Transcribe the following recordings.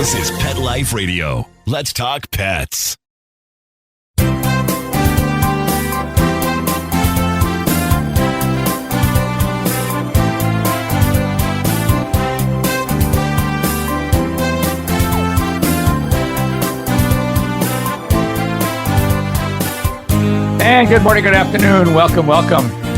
This is Pet Life Radio. Let's talk pets. And good morning, good afternoon. Welcome.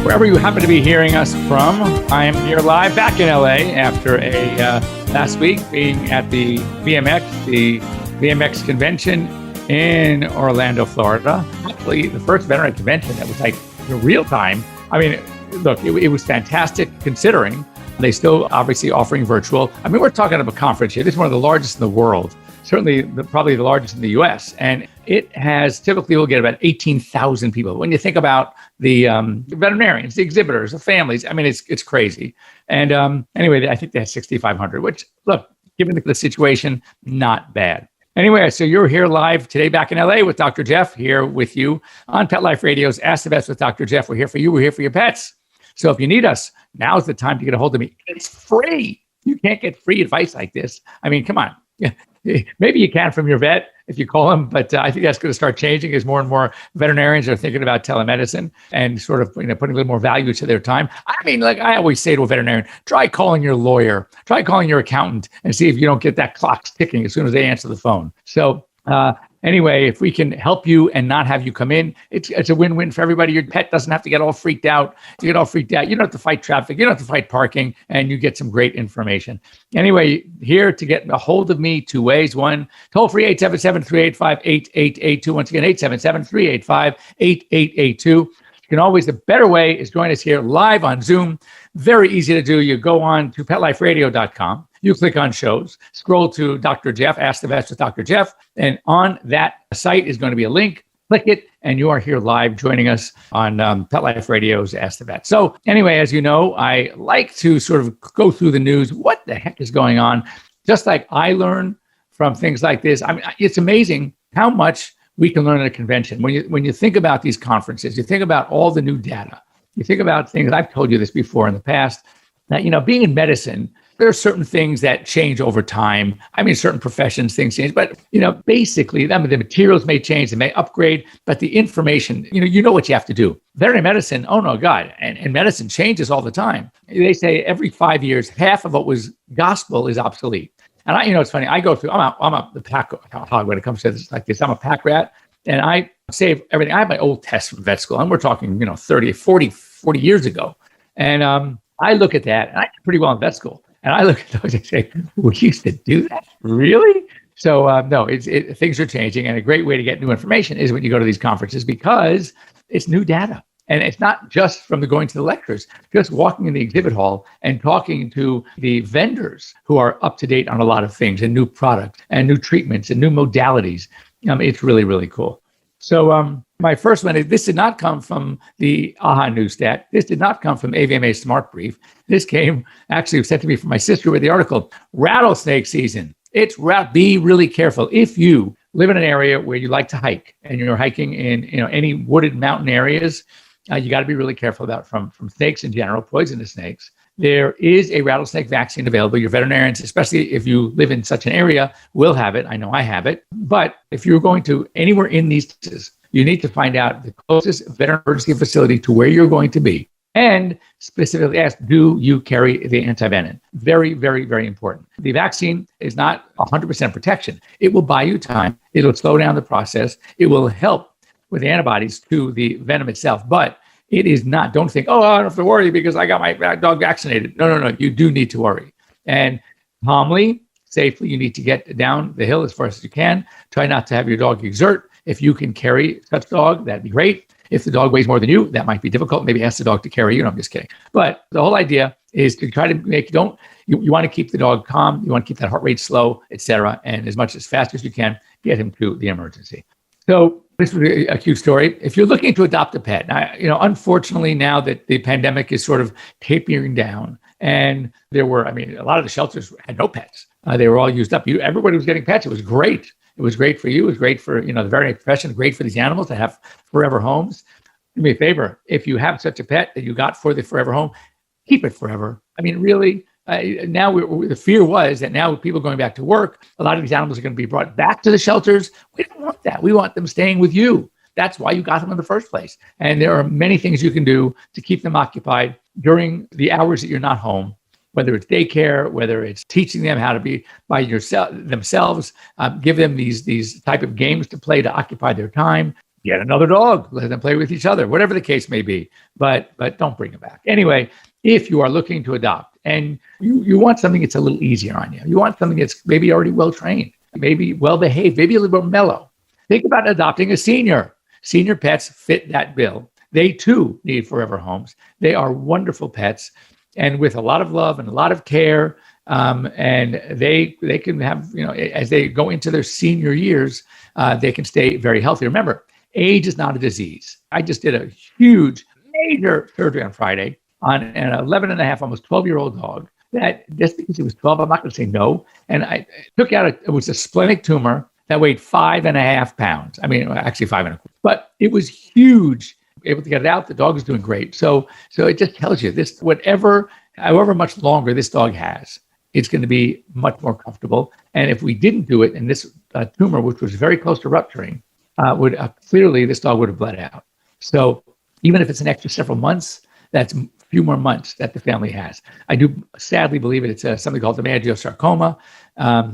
Wherever you happen to be hearing us from, I'm here live back in LA after a last week being at the VMX convention in Orlando, Florida. Actually, the first veterinary convention that was like real time. I mean, look, it was fantastic considering they still obviously offering virtual. I mean, we're talking about a conference here. This is one of the largest in the world. Certainly, probably the largest in the U.S. And it has typically will get about 18,000 people. When you think about the veterinarians, the exhibitors, the families, I mean, it's crazy. And anyway, I think they had 6,500, which, look, given the situation, not bad. Anyway, so you're here live today back in LA with Dr. Jeff, here with you on Pet Life Radio's Ask the Vets with Dr. Jeff. We're here for you. We're here for your pets. So if you need us, now's the time to get a hold of me. It's free. You can't get free advice like this. I mean, come on. Maybe you can from your vet if you call him, but I think that's going to start changing as more and more veterinarians are thinking about telemedicine and sort of putting a little more value to their time. I mean, like I always say to a veterinarian, try calling your lawyer, try calling your accountant and see if you don't get that clock ticking as soon as they answer the phone. So anyway, if we can help you and not have you come in, it's a win-win for everybody. Your pet doesn't have to get all freaked out. You get all freaked out. You don't have to fight traffic. You don't have to fight parking, and you get some great information. Anyway, here to get a hold of me two ways. One, toll-free 877-385-8882. Once again, 877-385-8882. You can always, the better way is join us here live on Zoom. Very easy to do. You go on to PetLifeRadio.com. You click on shows, scroll to Dr. Jeff, Ask the Vets with Dr. Jeff, and on that site is going to be a link. Click it, and you are here live joining us on Pet Life Radio's Ask the Vet. So anyway, as you know, I like to sort of go through the news. What the heck is going on? Just like I learn from things like this. I mean, it's amazing how much we can learn at a convention. When you think about these conferences, you think about all the new data. You think about things, I've told you this before in the past, that, being in medicine, there are certain things that change over time. I mean, certain professions, things change, but, basically, the materials may change, they may upgrade, but the information, you know what you have to do. Veterinary medicine, oh no, God, and medicine changes all the time. They say every 5 years, half of what was gospel is obsolete. And it's funny, I go through, I'm the pack hog when it comes to this like this. I'm a pack rat, and I save everything. I have my old tests from vet school, and we're talking, 30, 40 years ago. And I look at that, and I did pretty well in vet school. And I look at those and say, we used to do that? Really? So no, things are changing. And a great way to get new information is when you go to these conferences because it's new data. And it's not just from going to the lectures, just walking in the exhibit hall and talking to the vendors who are up to date on a lot of things and new products and new treatments and new modalities. It's really, really cool. So my first one is, this did not come from the AHA News stat. This did not come from AVMA Smart Brief. This came, actually sent to me from my sister with the article, rattlesnake season. Be really careful. If you live in an area where you like to hike and you're hiking in any wooded mountain areas, you got to be really careful about from snakes in general, poisonous snakes. There is a rattlesnake vaccine available. Your veterinarians, especially if you live in such an area, will have it. I know I have it. But if you're going to anywhere in these places, you need to find out the closest veterinary emergency facility to where you're going to be. And specifically ask, do you carry the antivenom? Very, very, very important. The vaccine is not 100% protection. It will buy you time. It'll slow down the process. It will help with antibodies to the venom itself. But it is not, don't think, I don't have to worry because I got my dog vaccinated. No. You do need to worry. And calmly, safely, you need to get down the hill as far as you can. Try not to have your dog exert. If you can carry such dog, that'd be great. If the dog weighs more than you, that might be difficult. Maybe ask the dog to carry you. No, I'm just kidding. But the whole idea is to try to you want to keep the dog calm. You want to keep that heart rate slow, etc. And as fast as you can, get him to the emergency. So this was a cute story. If you're looking to adopt a pet, unfortunately now that the pandemic is sort of tapering down, and a lot of the shelters had no pets. They were all used up. Everybody was getting pets. It was great. It was great for you. It was great for, the veterinary profession, great for these animals to have forever homes. Do me a favor. If you have such a pet that you got for the forever home, keep it forever. I mean, really, The fear was that now with people going back to work, a lot of these animals are going to be brought back to the shelters. We don't want that. We want them staying with you. That's why you got them in the first place. And there are many things you can do to keep them occupied during the hours that you're not home, whether it's daycare, whether it's teaching them how to be by themselves, give them these type of games to play to occupy their time. Get another dog, let them play with each other, whatever the case may be, but don't bring them back. Anyway, if you are looking to adopt and you want something that's a little easier on you, you want something that's maybe already well-trained, maybe well-behaved, maybe a little bit mellow, think about adopting a senior. Senior pets fit that bill. They too need forever homes. They are wonderful pets, and with a lot of love and a lot of care, and they can have, as they go into their senior years, they can stay very healthy. Remember, age is not a disease. I just did a huge, major surgery on Friday on an 11 and a half, almost 12-year-old dog that just because he was 12, I'm not going to say no. And I took out, it was a splenic tumor that weighed 5.5 pounds. I mean, actually 5.25, but it was huge. Able to get it out. The dog is doing great. So it just tells you this, however much longer this dog has, it's going to be much more comfortable. And if we didn't do it, and this tumor, which was very close to rupturing, would clearly this dog would have bled out. So even if it's an extra several months, that's a few more months that the family has. I do sadly believe it's something called hemangiosarcoma.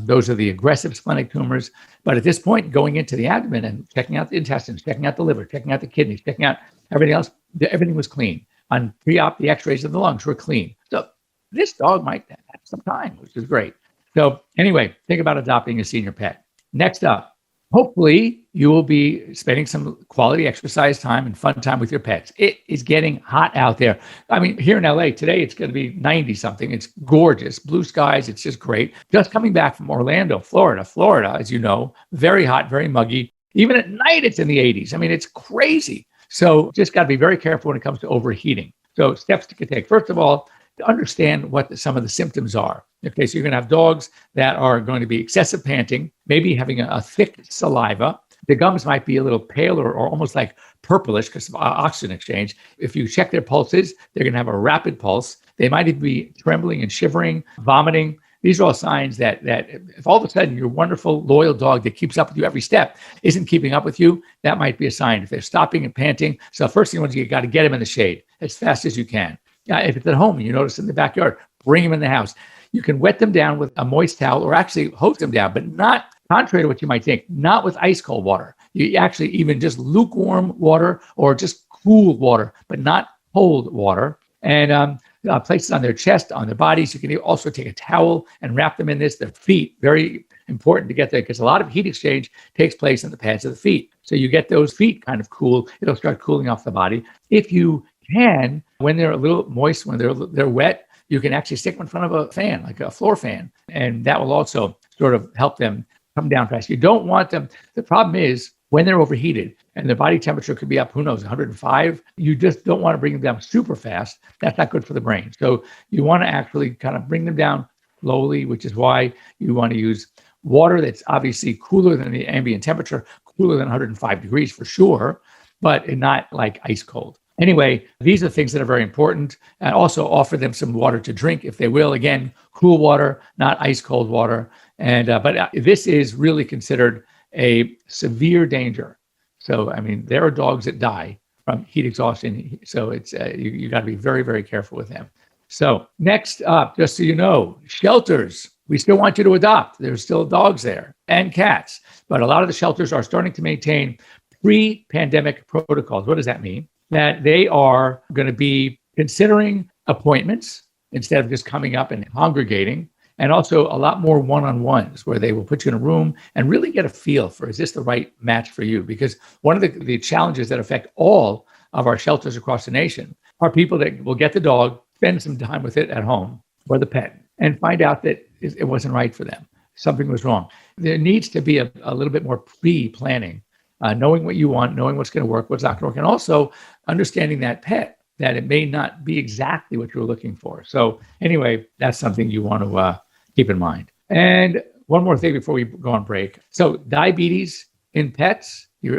Those are the aggressive splenic tumors. But at this point, going into the abdomen and checking out the intestines, checking out the liver, checking out the kidneys, checking out everything else, everything was clean. On pre-op, the x-rays of the lungs were clean. So this dog might have some time, which is great. So anyway, think about adopting a senior pet. Next up, hopefully you will be spending some quality exercise time and fun time with your pets. It is getting hot out there. I mean, here in LA today, it's going to be 90 something. It's gorgeous, blue skies. It's just great. Just coming back from Orlando, Florida, as you know, very hot, very muggy. Even at night, it's in the 80s. I mean, it's crazy. So just got to be very careful when it comes to overheating. So steps to take. First of all, to understand what some of the symptoms are. Okay, so you're going to have dogs that are going to be excessive panting, maybe having a thick saliva. The gums might be a little pale or almost like purplish because of oxygen exchange. If you check their pulses, they're going to have a rapid pulse. They might even be trembling and shivering, vomiting. These are all signs that if all of a sudden your wonderful, loyal dog that keeps up with you every step isn't keeping up with you, that might be a sign. If they're stopping and panting, so first thing you got to get them in the shade as fast as you can. If it's at home and you notice in the backyard, bring them in the house. You can wet them down with a moist towel or actually hose them down, but not, contrary to what you might think, not with ice cold water. You actually even just lukewarm water or just cool water, but not cold water. And places on their chest, on their bodies. You can also take a towel and wrap them in this. Their feet, very important to get there because a lot of heat exchange takes place in the pads of the feet. So you get those feet kind of cool. It'll start cooling off the body. If you can, when they're a little moist, when they're wet, you can actually stick them in front of a fan, like a floor fan. And that will also sort of help them come down fast. You don't want them. The problem is when they're overheated and their body temperature could be up, who knows, 105, you just don't want to bring them down super fast. That's not good for the brain. So you want to actually kind of bring them down slowly, which is why you want to use water that's obviously cooler than the ambient temperature, cooler than 105 degrees for sure, but not like ice cold. Anyway, these are things that are very important. And also offer them some water to drink if they will. Again, cool water, not ice cold water. And but this is really considered a severe danger. So, I mean, there are dogs that die from heat exhaustion. So it's you got to be very, very careful with them. So next up, just so you know, shelters. We still want you to adopt. There's still dogs there and cats. But a lot of the shelters are starting to maintain pre-pandemic protocols. What does that mean? That they are going to be considering appointments instead of just coming up and congregating, and also a lot more one-on-ones where they will put you in a room and really get a feel for, is this the right match for you? Because one of the challenges that affect all of our shelters across the nation are people that will get the dog, spend some time with it at home or the pet, and find out that it wasn't right for them. Something was wrong. There needs to be a little bit more pre-planning. Knowing what you want, knowing what's going to work, what's not going to work, and also understanding that pet, that it may not be exactly what you're looking for. So anyway, that's something you want to keep in mind. And one more thing before we go on break. So diabetes in pets, you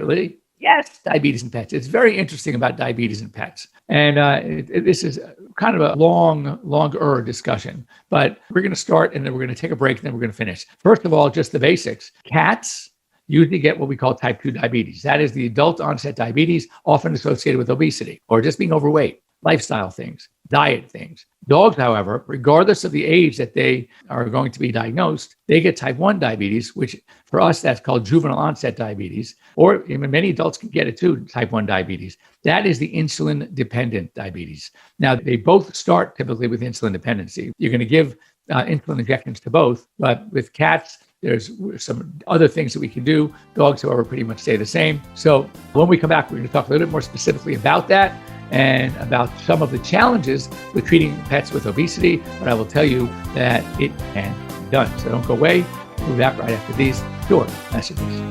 Yes, diabetes in pets. It's very interesting about diabetes in pets. And this is kind of a longer discussion, but we're going to start and then we're going to take a break and then we're going to finish. First of all, just the basics. Cats usually get what we call type 2 diabetes. That is the adult onset diabetes, often associated with obesity or just being overweight, lifestyle things, diet things. Dogs, however, regardless of the age that they are going to be diagnosed, they get type 1 diabetes, which for us, that's called juvenile onset diabetes, or even many adults can get it too, type 1 diabetes. That is the insulin dependent diabetes. Now, they both start typically with insulin dependency. You're going to give insulin injections to both, but with cats, there's some other things that we can do. Dogs, however, pretty much stay the same. So when we come back, we're going to talk a little bit more specifically about that and about some of the challenges with treating pets with obesity. But I will tell you that it can be done. So don't go away. We'll be back right after these short messages.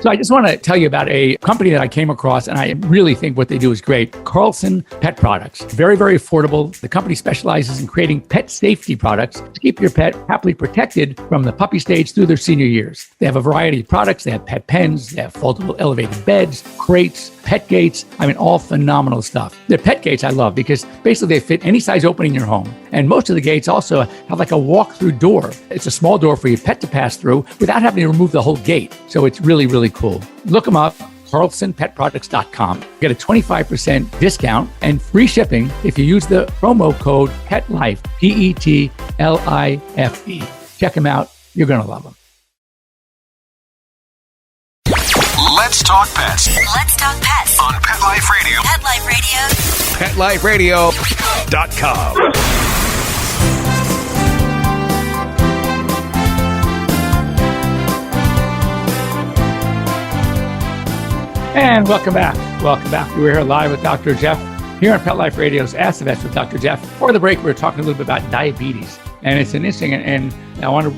So I just want to tell you about a company that I came across, and I really think what they do is great. Carlson Pet Products. Very, very affordable. The company specializes in creating pet safety products to keep your pet happily protected from the puppy stage through their senior years. They have a variety of products. They have pet pens, they have foldable elevated beds, crates, pet gates. I mean, all phenomenal stuff. Their pet gates I love because basically they fit any size opening in your home. And most of the gates also have like a walk-through door. It's a small door for your pet to pass through without having to remove the whole gate. So it's really, really cool. Look them up, carlsonpetproducts.com. Get a 25% discount and free shipping if you use the promo code PETLIFE, PETLIFE. Check them out. You're going to love them. Let's talk pets. Let's talk pets On Pet Life Radio. Pet Life Radio. PetLifeRadio.com. And welcome back. Welcome back. We're here live with Dr. Jeff here on Pet Life Radio's Ask the Vets with Dr. Jeff. Before the break, we were talking a little bit about diabetes. And it's an interesting, and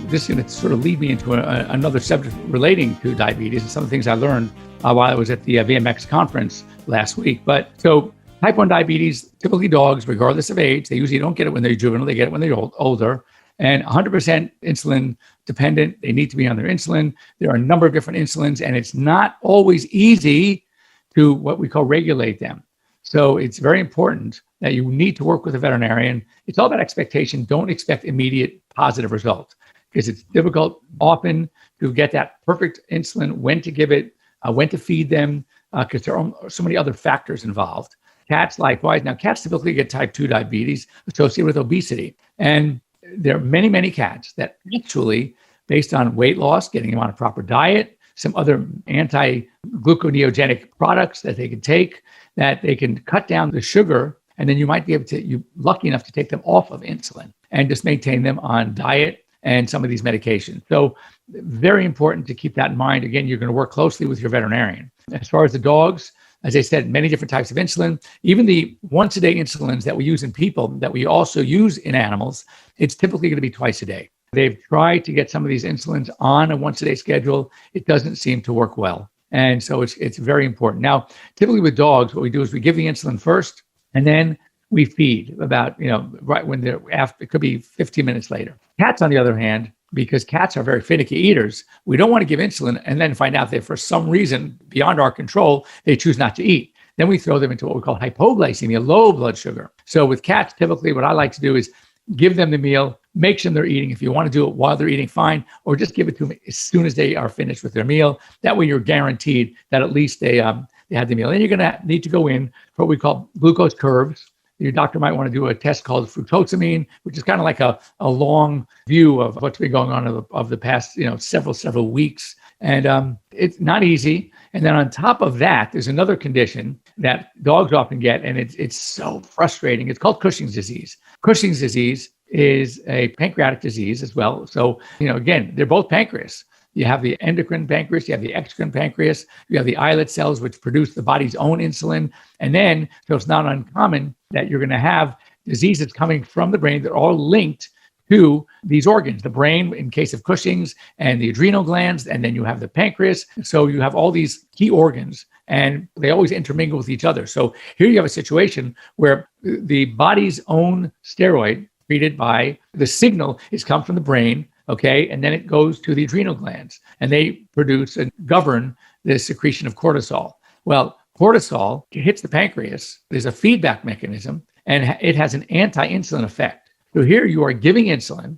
this is going to sort of lead me into another subject relating to diabetes and some of the things I learned while I was at the VMX conference last week. But so type 1 diabetes, typically dogs, regardless of age, they usually don't get it when they're juvenile, they get it when they're older. And 100% insulin dependent. They need to be on their insulin. There are a number of different insulins, and it's not always easy to what we call regulate them. So it's very important that you need to work with a veterinarian. It's all about expectation. Don't expect immediate positive results because it's difficult often to get that perfect insulin, when to give it, when to feed them, because there are so many other factors involved. Cats likewise. Now, cats typically get type 2 diabetes associated with obesity. And there are many, many cats that actually, based on weight loss, getting them on a proper diet, some other anti-gluconeogenic products that they can take, that they can cut down the sugar, and then you might be able to, you're lucky enough to take them off of insulin and just maintain them on diet and some of these medications. So very important to keep that in mind. Again, you're going to work closely with your veterinarian. As far as the dogs, as I said, many different types of insulin, even the once-a-day insulins that we use in people, that we also use in animals, it's typically going to be twice a day. They've tried to get some of these insulins on a once-a-day schedule. It doesn't seem to work well. And so it's very important. Now, typically with dogs, what we do is we give the insulin first, and then we feed about, right when they're after, it could be 15 minutes later. Cats, on the other hand, because cats are very finicky eaters, we don't want to give insulin and then find out that for some reason beyond our control, they choose not to eat. Then we throw them into what we call hypoglycemia, low blood sugar. So with cats, typically what I like to do is give them the meal, make sure they're eating. If you want to do it while they're eating, fine, or just give it to them as soon as they are finished with their meal. That way you're guaranteed that at least they had the meal. Then you're going to need to go in for what we call glucose curves. Your doctor might want to do a test called fructosamine, which is kind of like a long view of what's been going on of the past, several weeks. And it's not easy. And then on top of that, there's another condition that dogs often get, and it's so frustrating. It's called Cushing's disease. Cushing's disease is a pancreatic disease as well. So, again, they're both pancreas. You have the endocrine pancreas, you have the exocrine pancreas, you have the islet cells, which produce the body's own insulin. And then, so it's not uncommon that you're going to have diseases coming from the brain that are all linked to these organs, the brain in case of Cushing's, and the adrenal glands, and then you have the pancreas. So you have all these key organs, and they always intermingle with each other. So here you have a situation where the body's own steroid treated by the signal is come from the brain, okay? And then it goes to the adrenal glands, and they produce and govern the secretion of cortisol. Well, cortisol hits the pancreas. There's a feedback mechanism, and it has an anti-insulin effect. So here you are giving insulin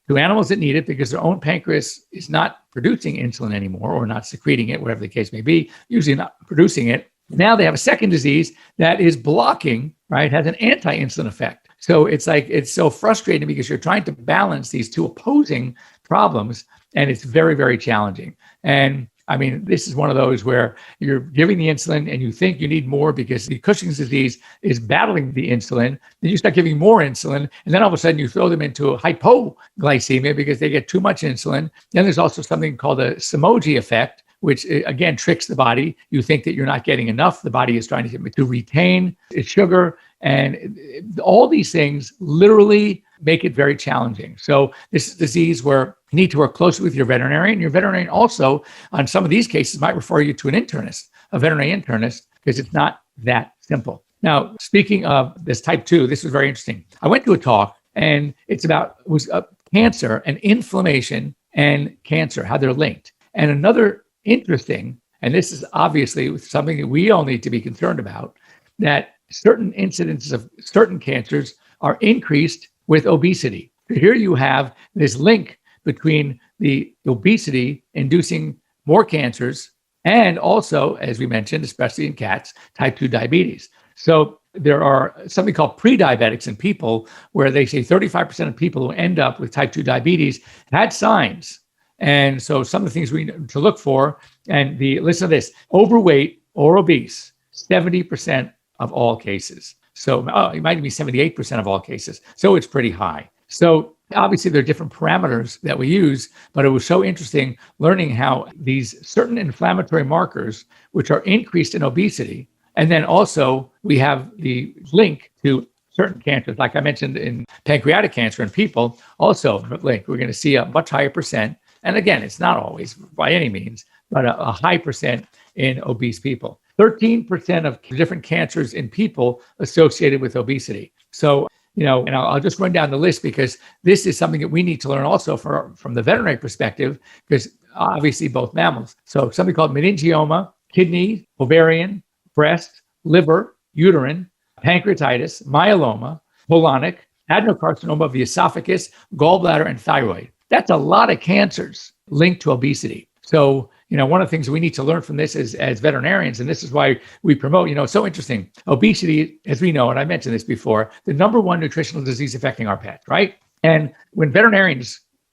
to animals that need it because their own pancreas is not producing insulin anymore, or not secreting it, whatever the case may be, usually not producing it. Now they have a second disease that is blocking, right, has an anti-insulin effect. So it's like, it's so frustrating because you're trying to balance these two opposing problems, and it's very, very challenging. And I mean, this is one of those where you're giving the insulin and you think you need more because the Cushing's disease is battling the insulin. Then you start giving more insulin, and then all of a sudden you throw them into hypoglycemia because they get too much insulin. Then there's also something called a Somogyi effect, which again tricks the body. You think that you're not getting enough. The body is trying to retain its sugar. And all these things literally make it very challenging. So this is a disease where you need to work closely with your veterinarian. Your veterinarian also, on some of these cases, might refer you to an internist, a veterinary internist, because it's not that simple. Now, speaking of this type 2, this was very interesting. I went to a talk, and it was cancer and inflammation and cancer, how they're linked. And another interesting, and this is obviously something that we all need to be concerned about, that certain incidences of certain cancers are increased with obesity. So here you have this link between the obesity inducing more cancers and also, as we mentioned, especially in cats, type 2 diabetes. So there are something called pre-diabetics in people, where they say 35% of people who end up with type 2 diabetes had signs. And so some of the things we need to look for, and listen to this, overweight or obese, 70% of all cases. So it might be 78% of all cases. So it's pretty high. So obviously there are different parameters that we use, but it was so interesting learning how these certain inflammatory markers, which are increased in obesity, and then also we have the link to certain cancers, like I mentioned in pancreatic cancer in people, also linked. We're going to see a much higher percent. And again, it's not always by any means, but a high percent in obese people. 13% of different cancers in people associated with obesity. So, and I'll just run down the list because this is something that we need to learn also from the veterinary perspective, because obviously both mammals. So something called meningioma, kidney, ovarian, breast, liver, uterine, pancreatitis, myeloma, colonic, adenocarcinoma of the esophagus, gallbladder, and thyroid. That's a lot of cancers linked to obesity. So, one of the things we need to learn from this is, as veterinarians, and this is why we promote, it's so interesting. Obesity, as we know, and I mentioned this before, the number one nutritional disease affecting our pets, right? And when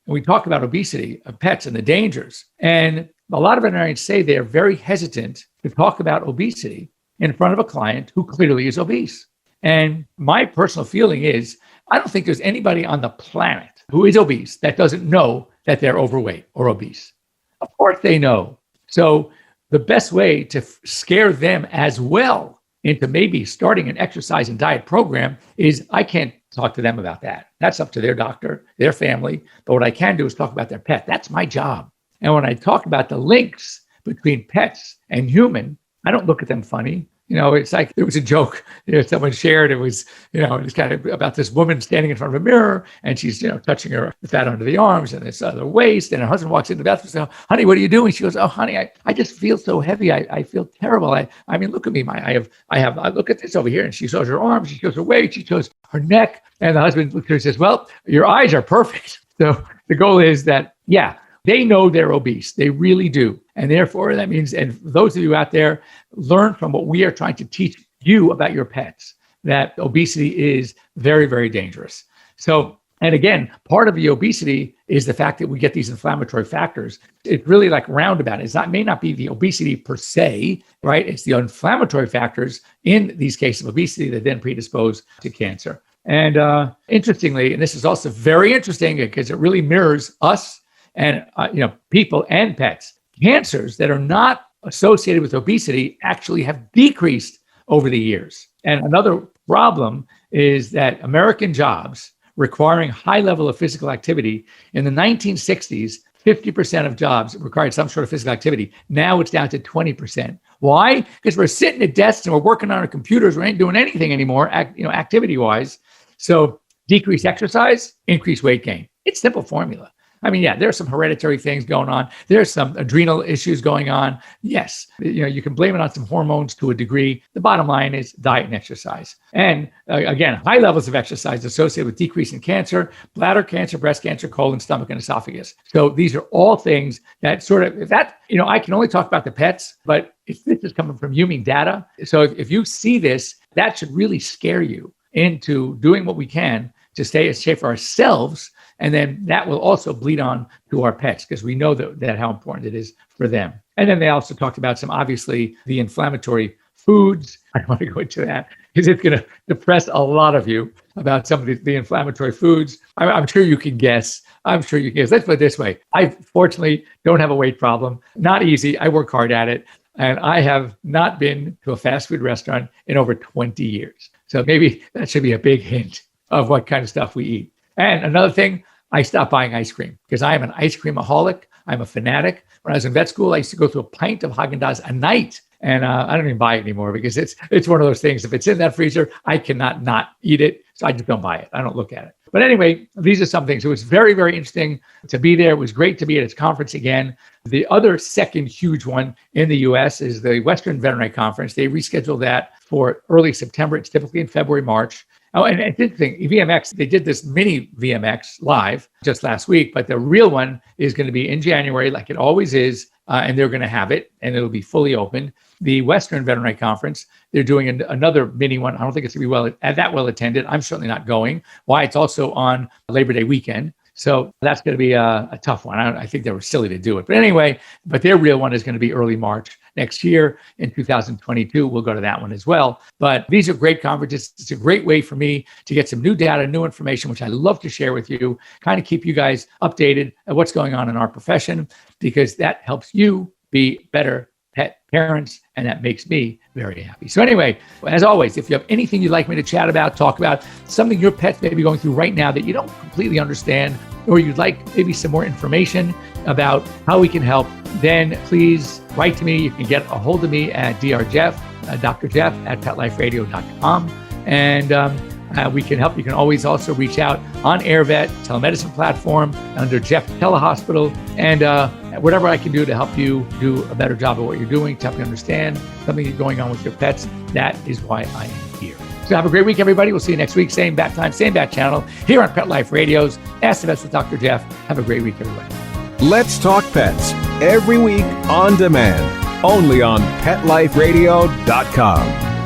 we talk about obesity of pets and the dangers, and a lot of veterinarians say they're very hesitant to talk about obesity in front of a client who clearly is obese. And my personal feeling is, I don't think there's anybody on the planet who is obese that doesn't know that they're overweight or obese. Of course they know. So the best way to scare them as well into maybe starting an exercise and diet program is, I can't talk to them about that. That's up to their doctor, their family. But what I can do is talk about their pet. That's my job. And when I talk about the links between pets and human, I don't look at them funny. It's like there was a joke someone shared. It was, it's kind of about this woman standing in front of a mirror, and she's, touching her fat under the arms and this other waist. And her husband walks into the bathroom and says, "Honey, what are you doing?" She goes, "Oh, honey, I just feel so heavy. I feel terrible. I mean, look at me. I look at this over here." And she shows her arms, she shows her waist, she shows her neck. And the husband looks at her and says, "Well, your eyes are perfect." So the goal is that, they know they're obese. They really do. And therefore, that means, and those of you out there, learn from what we are trying to teach you about your pets, that obesity is very, very dangerous. So, and again, part of the obesity is the fact that we get these inflammatory factors. It's really like roundabout. It may not be the obesity per se, right? It's the inflammatory factors in these cases of obesity that then predispose to cancer. And interestingly, and this is also very interesting because it really mirrors us and people and pets. Cancers that are not associated with obesity actually have decreased over the years. And another problem is that American jobs requiring high level of physical activity, in the 1960s, 50% of jobs required some sort of physical activity. Now it's down to 20%. Why? Because we're sitting at desks and we're working on our computers. We ain't doing anything anymore, activity-wise. So decreased exercise, increased weight gain. It's simple formula. I mean, yeah, there's some hereditary things going on. There's some adrenal issues going on. Yes, you can blame it on some hormones to a degree. The bottom line is diet and exercise. And again, high levels of exercise associated with decrease in cancer, bladder cancer, breast cancer, colon, stomach, and esophagus. So these are all things that I can only talk about the pets, but if this is coming from human data. So if you see this, that should really scare you into doing what we can to stay as safe for ourselves. And then that will also bleed on to our pets because we know that how important it is for them. And then they also talked about obviously, the inflammatory foods. I don't want to go into that because it's going to depress a lot of you about some of the inflammatory foods. I'm sure you can guess. Let's put it this way. I fortunately don't have a weight problem. Not easy. I work hard at it. And I have not been to a fast food restaurant in over 20 years. So maybe that should be a big hint of what kind of stuff we eat. And another thing, I stopped buying ice cream because I am an ice creamaholic. I'm a fanatic. When I was in vet school, I used to go through a pint of Haagen-Dazs a night. And I don't even buy it anymore because it's one of those things. If it's in that freezer, I cannot not eat it. So I just don't buy it. I don't look at it. But anyway, these are some things. It was very, very interesting to be there. It was great to be at its conference again. The other second huge one in the U.S. is the Western Veterinary Conference. They rescheduled that for early September. It's typically in February, March. Oh, and it's interesting, VMX, they did this mini VMX live just last week, but the real one is going to be in January, like it always is, and they're going to have it, and it'll be fully open. The Western Veterinary Conference, they're doing another mini one. I don't think it's going to be that well attended. I'm certainly not going. Why? It's also on Labor Day weekend. So that's going to be a tough one. I think they were silly to do it. But anyway, their real one is going to be early March next year in 2022. We'll go to that one as well. But these are great conferences. It's a great way for me to get some new data, new information, which I love to share with you, kind of keep you guys updated at what's going on in our profession, because that helps you be better pet parents, and that makes me very happy. So anyway, as always, if you have anything you'd like me to chat about, talk about, something your pets may be going through right now that you don't completely understand, or you'd like maybe some more information about how we can help, then please write to me. You can get a hold of me at Dr. Jeff at PetLifeRadio.com. And we can help. You can always also reach out on AirVet, telemedicine platform, under Jeff Telehospital, and whatever I can do to help you do a better job of what you're doing, to help you understand something that's going on with your pets. That is why I am here. So have a great week, everybody. We'll see you next week. Same bat time, same bat channel, here on Pet Life Radio's Ask the Vets with Dr. Jeff. Have a great week, everybody. Let's Talk Pets, every week on demand, only on PetLifeRadio.com.